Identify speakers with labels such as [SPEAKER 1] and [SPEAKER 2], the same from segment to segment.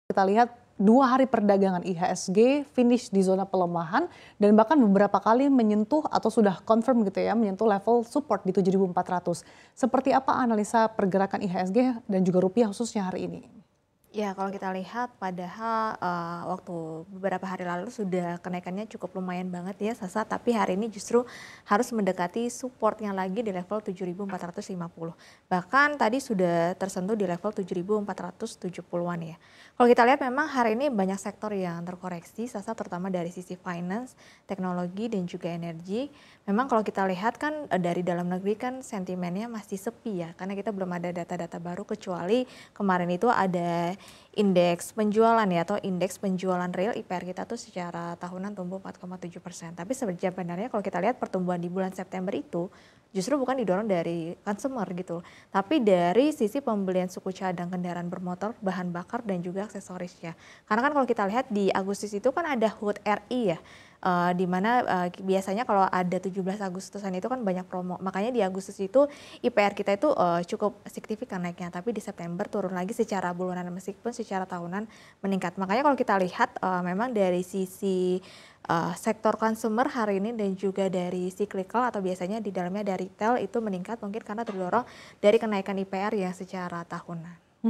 [SPEAKER 1] Kita lihat 2 hari perdagangan IHSG finish di zona pelemahan dan bahkan beberapa kali menyentuh atau sudah confirm gitu ya, menyentuh level support di 7.400. Seperti apa analisa pergerakan IHSG dan juga rupiah khususnya hari ini?
[SPEAKER 2] Ya, kalau kita lihat padahal waktu beberapa hari lalu sudah kenaikannya cukup lumayan banget ya Sasa, tapi hari ini justru harus mendekati supportnya lagi di level 7.450. Bahkan tadi sudah tersentuh di level 7.470-an ya. Kalau kita lihat memang hari ini banyak sektor yang terkoreksi Sasa, terutama dari sisi finance, teknologi dan juga energi. Memang kalau kita lihat kan dari dalam negeri kan sentimennya masih sepi ya, karena kita belum ada data-data baru kecuali kemarin itu ada indeks penjualan ya atau indeks penjualan real IPR kita tuh secara tahunan tumbuh 4,7%. Tapi sebenarnya kalau kita lihat pertumbuhan di bulan September itu justru bukan didorong dari consumer gitu, tapi dari sisi pembelian suku cadang kendaraan bermotor, bahan bakar dan juga aksesorisnya. Karena kan kalau kita lihat di Agustus itu kan ada HUT RI ya. Di mana biasanya kalau ada 17 Agustusan itu kan banyak promo. Makanya di Agustus itu IPR kita itu cukup signifikan naiknya, tapi di September turun lagi secara bulanan meskipun secara tahunan meningkat. Makanya kalau kita lihat memang dari sisi sektor consumer hari ini dan juga dari cyclical atau biasanya di dalamnya dari retail itu meningkat mungkin karena terdorong dari kenaikan IPR yang secara tahunan.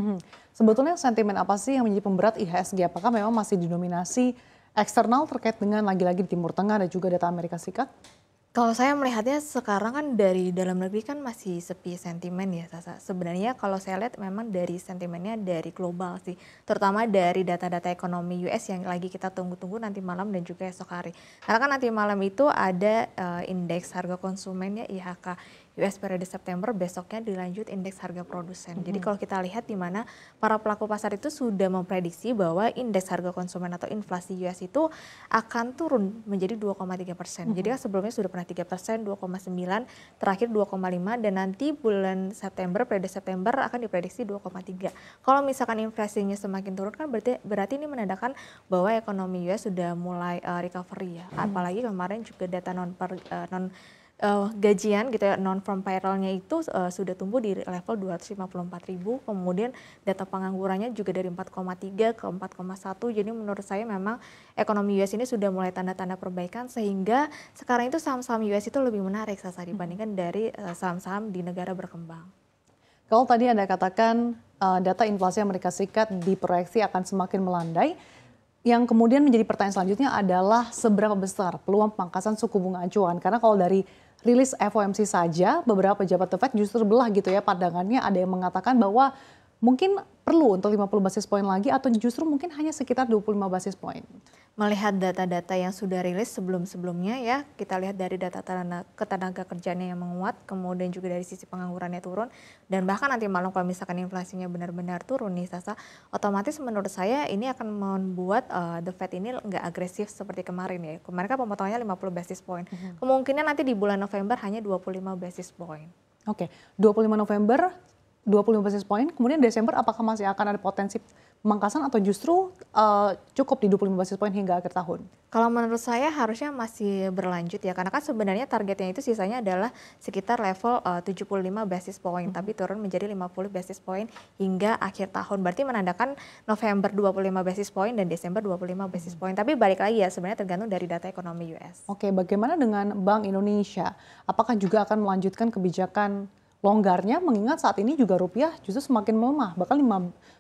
[SPEAKER 1] Sebetulnya sentimen apa sih yang menjadi pemberat IHSG? Apakah memang masih didominasi eksternal terkait dengan lagi-lagi di Timur Tengah dan juga data Amerika Serikat?
[SPEAKER 2] Kalau saya melihatnya sekarang kan dari dalam negeri kan masih sepi sentimen ya Sasa. Sebenarnya kalau saya lihat memang dari sentimennya dari global sih. Terutama dari data-data ekonomi US yang lagi kita tunggu-tunggu nanti malam dan juga esok hari. Karena kan nanti malam itu ada indeks harga konsumennya IHK US periode September, besoknya dilanjut indeks harga produsen. Jadi kalau kita lihat di mana para pelaku pasar itu sudah memprediksi bahwa indeks harga konsumen atau inflasi US itu akan turun menjadi 2,3%. Jadi kan sebelumnya sudah pernah 3%, 2,9, terakhir 2,5 dan nanti bulan September, periode September akan diprediksi 2,3. Kalau misalkan inflasinya semakin turun kan berarti ini menandakan bahwa ekonomi US sudah mulai recovery ya. Apalagi kemarin juga data gajian gitu ya, non farm payroll-nya itu sudah tumbuh di level 254.000, kemudian data penganggurannya juga dari 4,3 ke 4,1. Jadi menurut saya memang ekonomi US ini sudah mulai tanda-tanda perbaikan sehingga sekarang itu saham-saham US itu lebih menarik Sasa dibandingkan dari saham-saham di negara berkembang.
[SPEAKER 1] Kalau tadi Anda katakan data inflasi Amerika Serikat diproyeksi akan semakin melandai, yang kemudian menjadi pertanyaan selanjutnya adalah seberapa besar peluang pemangkasan suku bunga acuan? Karena kalau dari rilis FOMC saja, beberapa pejabat The Fed justru belah gitu ya pandangannya. Ada yang mengatakan bahwa mungkin perlu untuk 50 basis poin lagi atau justru mungkin hanya sekitar 25 basis poin.
[SPEAKER 2] Melihat data-data yang sudah rilis sebelum-sebelumnya ya, kita lihat dari data ketenaga kerjaannya yang menguat, kemudian juga dari sisi penganggurannya turun, dan bahkan nanti malam kalau misalkan inflasinya benar-benar turun nih Sasa, otomatis menurut saya ini akan membuat The Fed ini nggak agresif seperti kemarin ya. Kemarin kan pemotongannya 50 basis point, kemungkinan nanti di bulan November hanya 25 basis point.
[SPEAKER 1] Oke, 25 November 25 basis point, kemudian Desember apakah masih akan ada potensi pemangkasan atau justru cukup di 25 basis point hingga akhir tahun?
[SPEAKER 2] Kalau menurut saya harusnya masih berlanjut ya, karena kan sebenarnya targetnya itu sisanya adalah sekitar level 75 basis point, tapi turun menjadi 50 basis point hingga akhir tahun. Berarti menandakan November 25 basis point dan Desember 25 basis point. Tapi balik lagi ya, sebenarnya tergantung dari data ekonomi US.
[SPEAKER 1] Oke, bagaimana dengan Bank Indonesia? Apakah juga akan melanjutkan kebijakan longgarnya mengingat saat ini juga rupiah justru semakin melemah, bahkan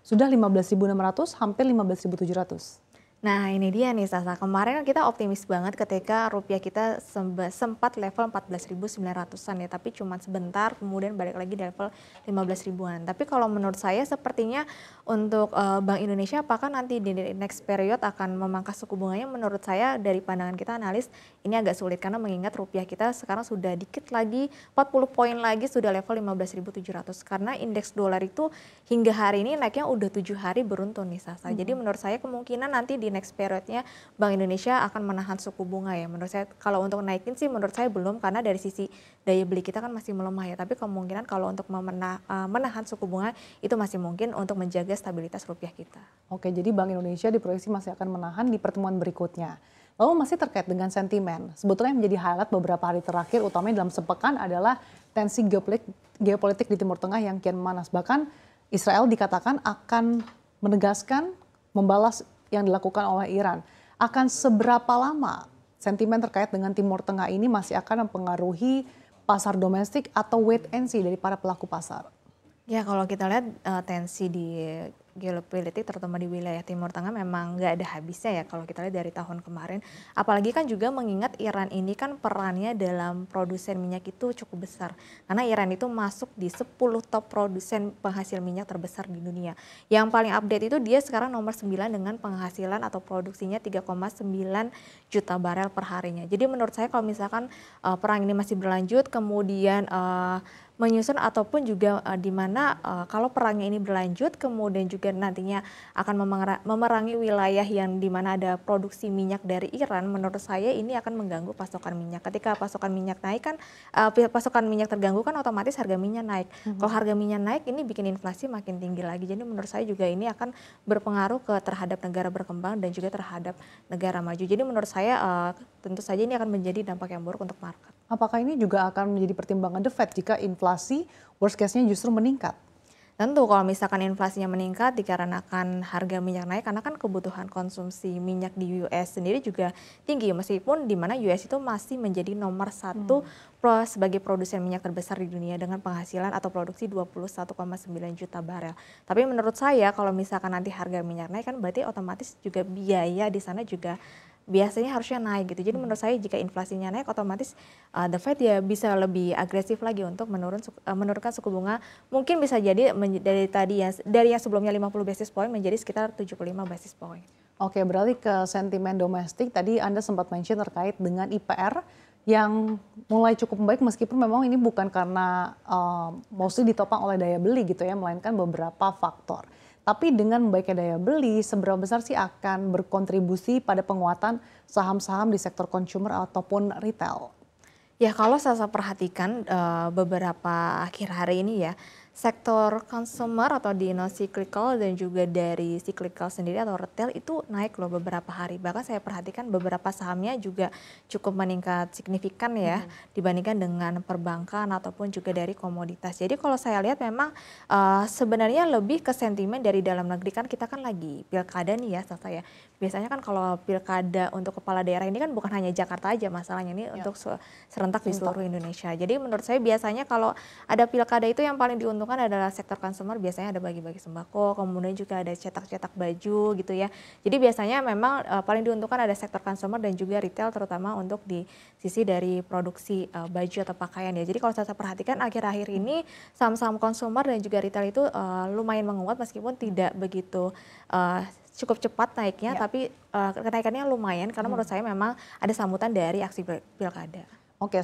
[SPEAKER 1] sudah 15.600 hampir 15.700.
[SPEAKER 2] Nah ini dia nih Sasa, kemarin kan kita optimis banget ketika rupiah kita sempat level 14.900-an ya, tapi cuma sebentar kemudian balik lagi di level 15 ribuan. Tapi kalau menurut saya sepertinya untuk Bank Indonesia apakah nanti di next period akan memangkas suku bunganya, menurut saya dari pandangan kita analis ini agak sulit karena mengingat rupiah kita sekarang sudah dikit lagi 40 poin lagi sudah level 15.700 karena indeks dolar itu hingga hari ini naiknya udah 7 hari beruntun nih Sasa. Jadi menurut saya kemungkinan nanti di next periodnya Bank Indonesia akan menahan suku bunga ya. Menurut saya kalau untuk naikin sih menurut saya belum karena dari sisi daya beli kita kan masih melemah ya. Tapi kemungkinan kalau untuk menahan suku bunga itu masih mungkin untuk menjaga stabilitas rupiah kita.
[SPEAKER 1] Oke, jadi Bank Indonesia diproyeksi masih akan menahan di pertemuan berikutnya. Lalu masih terkait dengan sentimen, sebetulnya yang menjadi highlight beberapa hari terakhir utamanya dalam sepekan adalah tensi geopolitik di Timur Tengah yang kian memanas. Bahkan Israel dikatakan akan menegaskan membalas yang dilakukan oleh Iran. Akan seberapa lama sentimen terkait dengan Timur Tengah ini masih akan mempengaruhi pasar domestik atau wait and see dari para pelaku pasar?
[SPEAKER 2] Ya kalau kita lihat tensi di geopolitik terutama di wilayah Timur Tengah memang nggak ada habisnya ya kalau kita lihat dari tahun kemarin. Apalagi kan juga mengingat Iran ini kan perannya dalam produsen minyak itu cukup besar. Karena Iran itu masuk di 10 top produsen penghasil minyak terbesar di dunia. Yang paling update itu dia sekarang nomor 9 dengan penghasilan atau produksinya 3,9 juta barel per harinya. Jadi menurut saya kalau misalkan perang ini masih berlanjut kemudian menyusun ataupun juga di mana kalau perangnya ini berlanjut kemudian juga nantinya akan memerangi wilayah yang di mana ada produksi minyak dari Iran, menurut saya ini akan mengganggu pasokan minyak. Ketika pasokan minyak naik kan pasokan minyak terganggu kan otomatis harga minyak naik. Kalau harga minyak naik ini bikin inflasi makin tinggi lagi. Jadi menurut saya juga ini akan berpengaruh terhadap negara berkembang dan juga terhadap negara maju. Jadi menurut saya tentu saja ini akan menjadi dampak yang buruk untuk market.
[SPEAKER 1] Apakah ini juga akan menjadi pertimbangan The Fed jika inflasi worst case-nya justru meningkat?
[SPEAKER 2] Tentu kalau misalkan inflasinya meningkat dikarenakan harga minyak naik karena kan kebutuhan konsumsi minyak di US sendiri juga tinggi meskipun di mana US itu masih menjadi nomor satu sebagai produsen minyak terbesar di dunia dengan penghasilan atau produksi 21,9 juta barel. Tapi menurut saya kalau misalkan nanti harga minyak naik kan berarti otomatis juga biaya di sana juga biasanya harusnya naik gitu. Jadi menurut saya jika inflasinya naik otomatis The Fed ya bisa lebih agresif lagi untuk menurunkan suku bunga. Mungkin bisa jadi dari yang sebelumnya 50 basis point menjadi sekitar 75 basis point.
[SPEAKER 1] Oke, beralih ke sentimen domestik. Tadi Anda sempat mention terkait dengan IPR yang mulai cukup membaik meskipun memang ini bukan karena mostly ditopang oleh daya beli gitu ya, melainkan beberapa faktor. Tapi dengan membaiknya daya beli, seberapa besar sih akan berkontribusi pada penguatan saham-saham di sektor consumer ataupun retail?
[SPEAKER 2] Ya kalau saya perhatikan beberapa akhir hari ini ya, sektor consumer atau di non cyclical dan juga dari cyclical sendiri atau retail itu naik loh beberapa hari. Bahkan saya perhatikan beberapa sahamnya juga cukup meningkat signifikan ya dibandingkan dengan perbankan ataupun juga dari komoditas. Jadi kalau saya lihat memang sebenarnya lebih ke sentimen dari dalam negeri, kan kita kan lagi pilkada nih ya Sasa ya. Biasanya kan kalau pilkada untuk kepala daerah ini kan bukan hanya Jakarta aja masalahnya, ini untuk serentak di seluruh Indonesia. Jadi menurut saya biasanya kalau ada pilkada itu yang paling diuntungkan adalah sektor consumer, biasanya ada bagi-bagi sembako, kemudian juga ada cetak-cetak baju gitu ya. Jadi biasanya memang paling diuntungkan ada sektor consumer dan juga retail terutama untuk di sisi dari produksi baju atau pakaian ya. Jadi kalau saya perhatikan akhir-akhir ini saham-saham consumer dan juga retail itu lumayan menguat meskipun tidak begitu cukup cepat naiknya, tapi kenaikannya lumayan karena menurut saya memang ada sambutan dari aksi pilkada.
[SPEAKER 1] Oke,